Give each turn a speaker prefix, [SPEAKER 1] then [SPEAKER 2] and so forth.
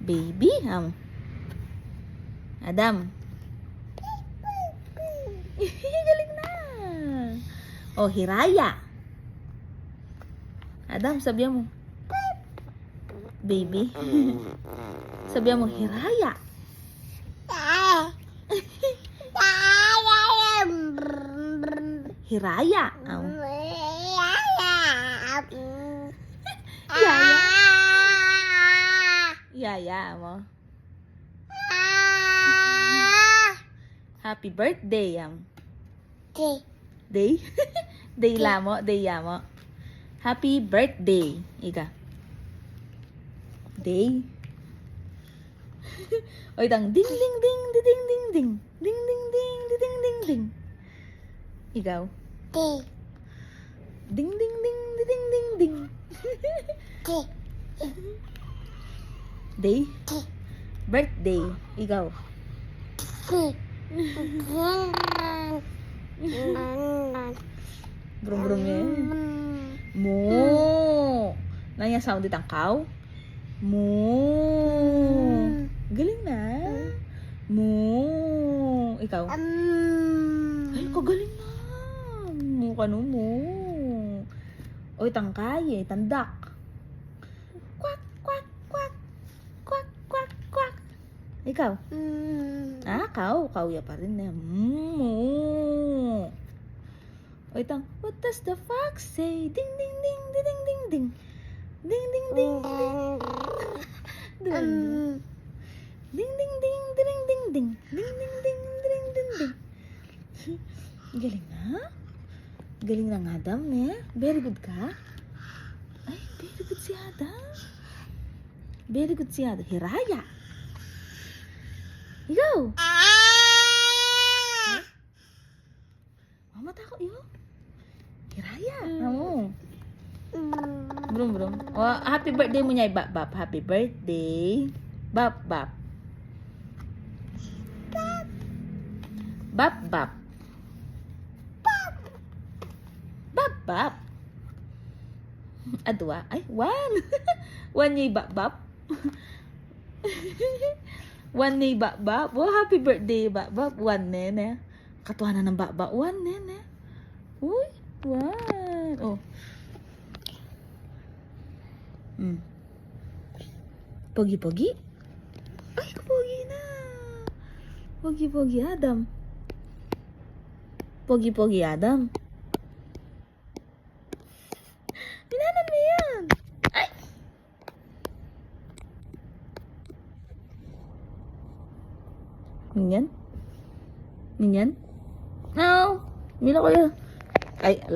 [SPEAKER 1] Baby. Adam. Galing na. Oh, Hiraya. Adam, sabihan mo. Baby. Sabihan mo, Hiraya. Hiraya. Yaya. Yaya mo. Happy birthday. Day? Day lamo, day yamo. Happy birthday. Ika. Day. Oy, tang ding ding ding ding ding ding. Ding ding ding ding ding ding. Ikaw.
[SPEAKER 2] Day.
[SPEAKER 1] Ding ding ding ding ding ding. Day. Birthday. Ikaw. Brum brum ya. Mo. Nanya sound di tangkaw. Mo. Galing na. Mo. Ikaw. Ay, kagaling na. Mo ka no mo. Oy, tangkay eh. Tandak. Quack, quack, quack. Quack, quack, quack. Ikaw. Kau ya pa rin na. Mo. Oy, tang. What does the fox say? Ding, ding, ding, ding, ding, ding, ding. Ding, ding, ding, ding. Ding, ding, ding, ding, ding, ding. Ding, ding, ding, ding, ding, ding. Galing na. Galing ng Adam, eh. Very good ka. Ay, very good si Adam. Very good si Adam. Hiraya. Ikaw. Mama takot yun. Hiraya. Oo. Brum brum. Oh, happy birthday mo niya, bap bap. Happy birthday. Bap bap. Bap bap. Bap bap. Adwa. Ay, one. One niya bap bap. One niya bap bap. Oh, happy birthday bap bap. One nene. Katuwa na ng bap bap. One nene. Uy, one. Oh. Pogi-pogi? Ay, pogi na. Pogi-pogi Adam. Pogi-pogi Adam. Binanan mo yan. Ay! Minyan? Minyan? No! Mila ko yun. Ay, ala.